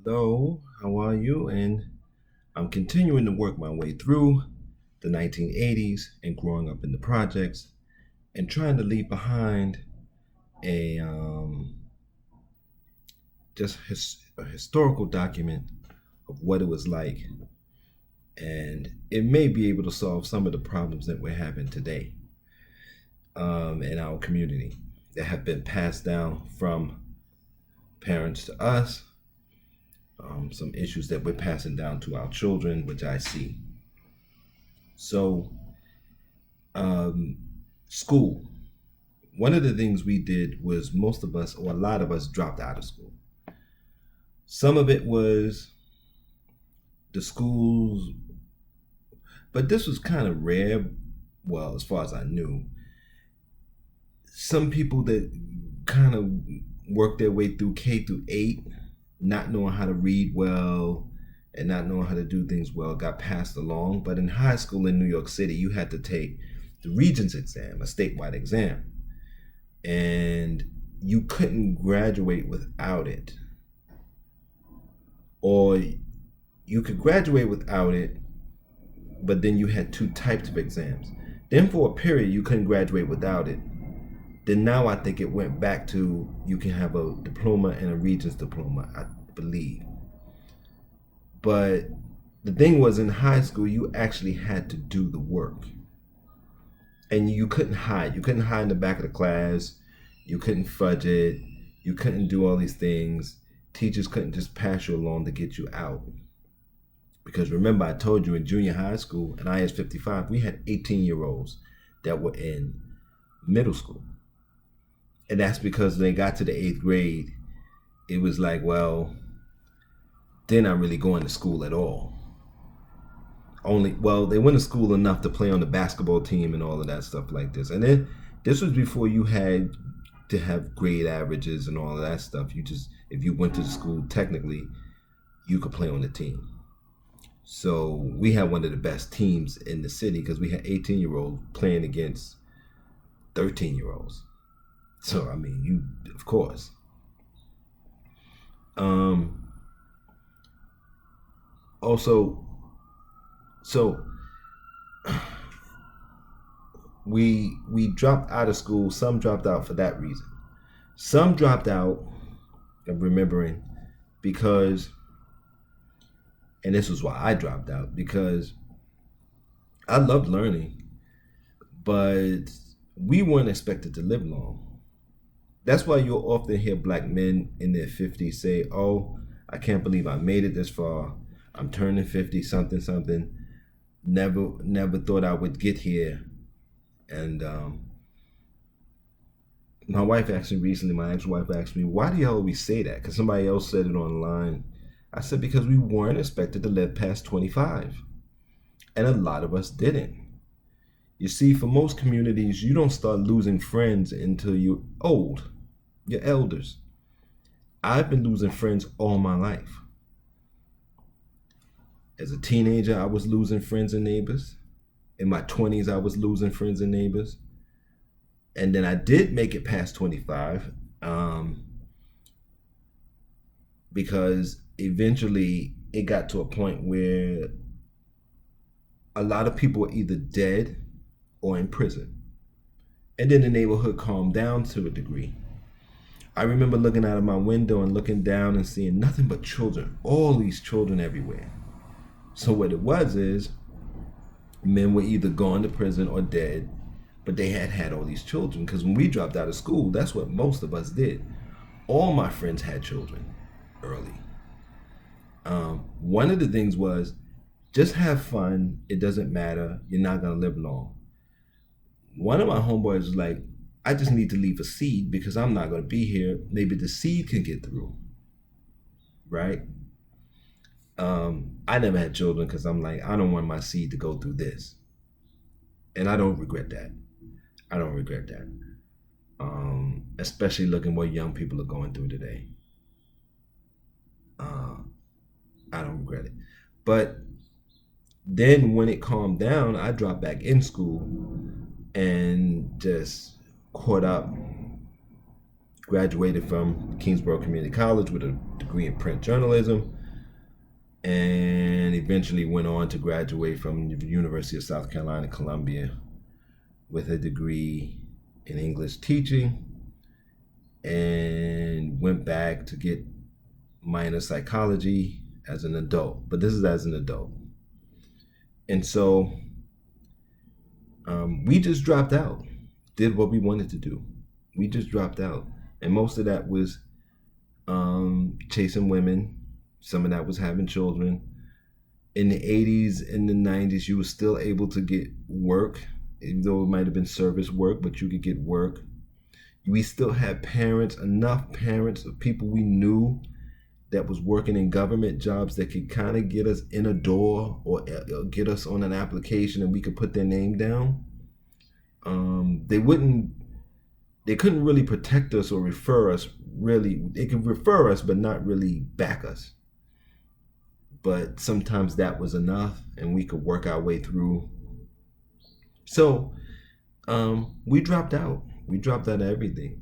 Hello, how are you? And I'm continuing to work my way through the 1980s and growing up in the projects and trying to leave behind a a historical document of what it was like, and it may be able to solve some of the problems that we're having today in our community that have been passed down from parents to us. Some issues that we're passing down to our children, which I see. So, um, school. One of the things we did was most of us, or a lot of us, dropped out of school. Some of it was the schools, but this was kind of rare. Well, as far as I knew, some people that kind of worked their way through K through 8, not knowing how to read well and not knowing how to do things well, got passed along. But in high school in New York City, you had to take the Regents exam, a statewide exam, and you couldn't graduate without it. Or you could graduate without it, but then you had two types of exams. Then for a period, you couldn't graduate without it. Then now I think it went back to you can have a diploma and a Regents diploma, I believe. But the thing was, in high school, you actually had to do the work. And you couldn't hide. You couldn't hide in the back of the class. You couldn't fudge it. You couldn't do all these things. Teachers couldn't just pass you along to get you out. Because remember, I told you in junior high school, and IS 55, we had 18-year-olds that were in middle school. And that's because when they got to the 8th grade, it was like, well, they're not really going to school at all. They went to school enough to play on the basketball team and all of that stuff like this. And then this was before you had to have grade averages and all of that stuff. If you went to the school, technically, you could play on the team. So we had one of the best teams in the city because we had 18-year-olds playing against 13-year-olds. So, I mean, of course. Also, so we dropped out of school. Some dropped out for that reason. Some dropped out, I'm remembering, because, and this was why I dropped out, because I loved learning, but we weren't expected to live long. That's why you'll often hear black men in their 50s say, oh, I can't believe I made it this far. I'm turning 50, something, something. Never thought I would get here. And my wife actually recently, my ex-wife asked me, why do you always say that? Because somebody else said it online. I said, because we weren't expected to live past 25. And a lot of us didn't. You see, for most communities, you don't start losing friends until you're old. You're elders. I've been losing friends all my life. As a teenager, I was losing friends and neighbors. In my 20s, I was losing friends and neighbors. And then I did make it past 25 because eventually it got to a point where a lot of people were either dead or in prison. And then the neighborhood calmed down to a degree. I remember looking out of my window and looking down and seeing nothing but children, all these children everywhere. So what it was is men were either gone to prison or dead, but they had all these children. Because when we dropped out of school, that's what most of us did. All my friends had children early. One of the things was just have fun. It doesn't matter. You're not going to live long. One of my homeboys was like, I just need to leave a seed because I'm not going to be here. Maybe the seed can get through. Right? I never had children because I'm like, I don't want my seed to go through this. And I don't regret that. I don't regret that. Especially looking what young people are going through today. I don't regret it. But then when it calmed down, I dropped back in school and just caught up, graduated from Kingsborough Community College with a degree degree in print journalism, and eventually went on to graduate from the University of South Carolina, Columbia, with a degree in English teaching, and went back to get minor psychology as an adult. But this is as an adult. And so we just dropped out, did what we wanted to do. We just dropped out. And most of that was chasing women. Some of that was having children. In the 80s and the 90s, you were still able to get work, even though it might have been service work, but you could get work. We still had parents, enough parents of people we knew that was working in government jobs that could kind of get us in a door or get us on an application and we could put their name down. They couldn't really protect us or refer us, really. They could refer us, but not really back us. But sometimes that was enough and we could work our way through. So we dropped out. We dropped out of everything.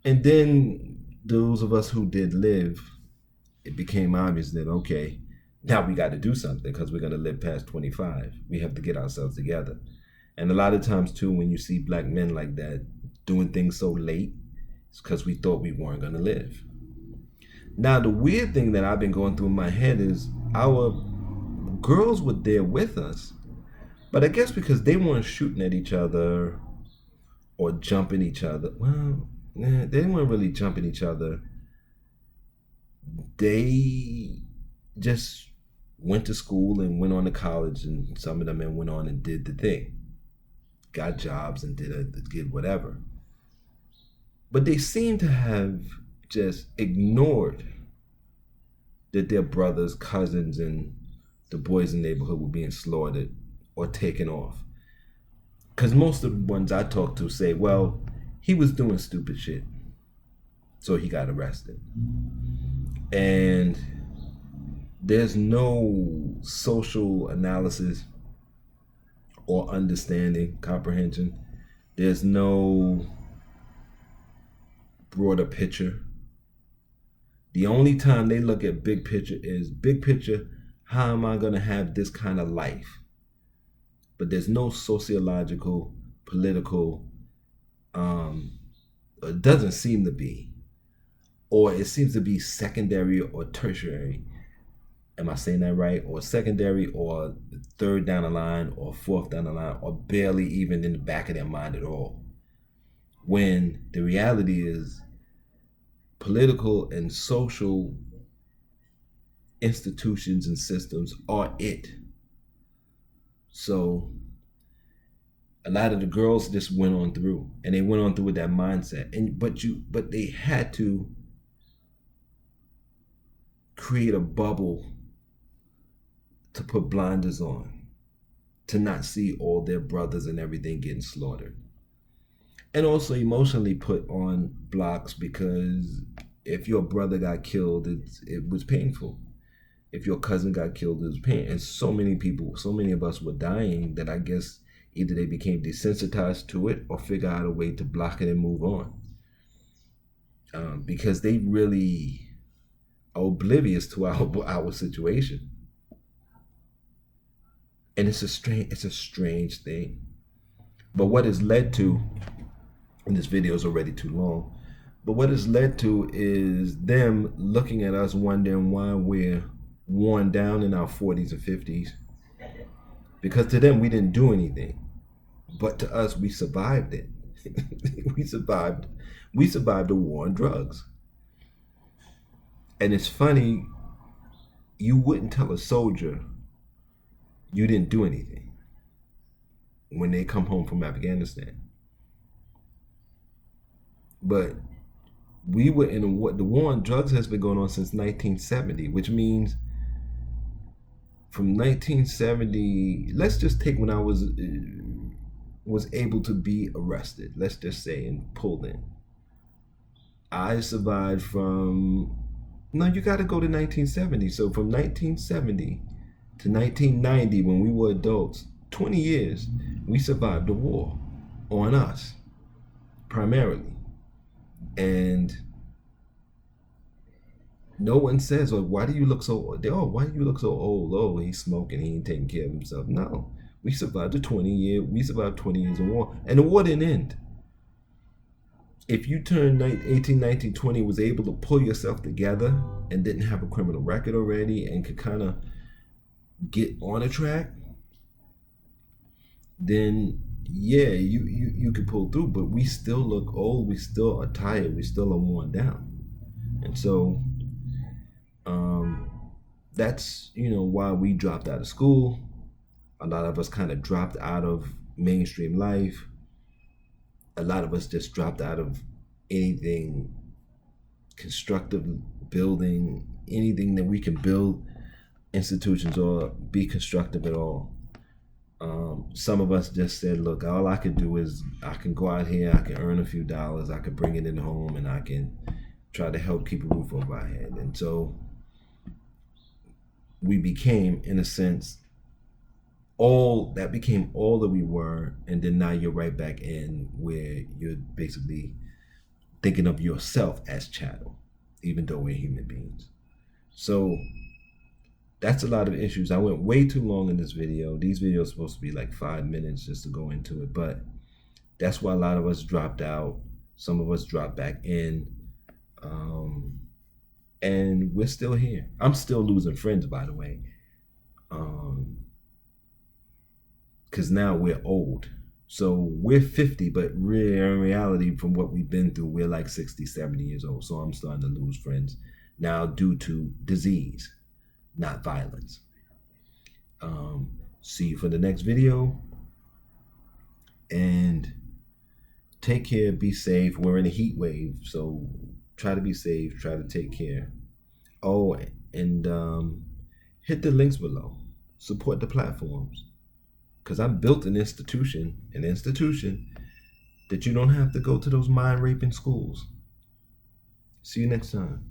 And then those of us who did live, it became obvious that, okay, now we got to do something because we're going to live past 25. We have to get ourselves together. And a lot of times, too, when you see black men like that doing things so late, it's because we thought we weren't going to live. Now, the weird thing that I've been going through in my head is our girls were there with us, but I guess because they weren't shooting at each other or jumping each other. Well, they weren't really jumping each other. They just went to school and went on to college, and some of them went on and did the thing, got jobs and did whatever. But they seem to have just ignored that their brothers, cousins, and the boys in the neighborhood were being slaughtered or taken off. Because most of the ones I talk to say, well, he was doing stupid shit, so he got arrested. And there's no social analysis or understanding, comprehension. There's no broader picture. The only time they look at big picture is big picture, how am I going to have this kind of life? But there's no sociological, political, it doesn't seem to be, or it seems to be secondary or tertiary. Am I saying that right? Or secondary or third down the line or fourth down the line or barely even in the back of their mind at all. When the reality is political and social institutions and systems are it. So a lot of the girls just went on through, and they went on through with that mindset. But they had to create a bubble to put blinders on, to not see all their brothers and everything getting slaughtered. And also emotionally put on blocks, because if your brother got killed, it was painful. If your cousin got killed, it was pain. And so many people, so many of us were dying that I guess either they became desensitized to it or figure out a way to block it and move on. Because they really are oblivious to our situation. And it's a strange thing. But what has led to, and this video is already too long, but what it's led to is them looking at us wondering why we're worn down in our 40s and 50s. Because to them, we didn't do anything. But to us, we survived it. We survived the war on drugs. And it's funny, you wouldn't tell a soldier you didn't do anything when they come home from Afghanistan. But we were in a war. The war on drugs has been going on since 1970, which means from 1970, let's just take when I was able to be arrested, let's just say, and pulled in. I survived from, no, you got to go to 1970. So from 1970 to 1990, when we were adults, 20 years, we survived the war on us, primarily. And No one says, "Oh, why do you look so? Why do you look so old? Oh, he's smoking. He ain't taking care of himself." No, we survived the 20 year. We survived 20 years of war, and the war didn't end. If you turned 18, 19, 20, was able to pull yourself together and didn't have a criminal record already and could kind of get on a track, then yeah, you could pull through. But we still look old. We still are tired. We still are worn down, and so um, that's why we dropped out of school. A lot of us kind of dropped out of mainstream life. A lot of us just dropped out of anything constructive, building anything that we can build institutions or be constructive at all. Some of us just said, look, all I can do is I can go out here, I can earn a few dollars, I can bring it in home, and I can try to help keep a roof over our head. And so we became, in a sense, all that we were. And then now you're right back in where you're basically thinking of yourself as chattel, even though we're human beings. So that's a lot of issues. I went way too long in this video. These videos are supposed to be like 5 minutes just to go into it, but that's why a lot of us dropped out. Some of us dropped back in, and we're still here. I'm still losing friends, by the way, because now we're old. So we're 50, but in reality, from what we've been through, we're like 60, 70 years old. So I'm starting to lose friends now due to disease, not violence. See you for the next video, and take care, be safe. We're in a heat wave, so try to be safe, try to take care. Oh, and hit the links below. Support the platforms, because I built an institution that you don't have to go to those mind raping schools. See you next time.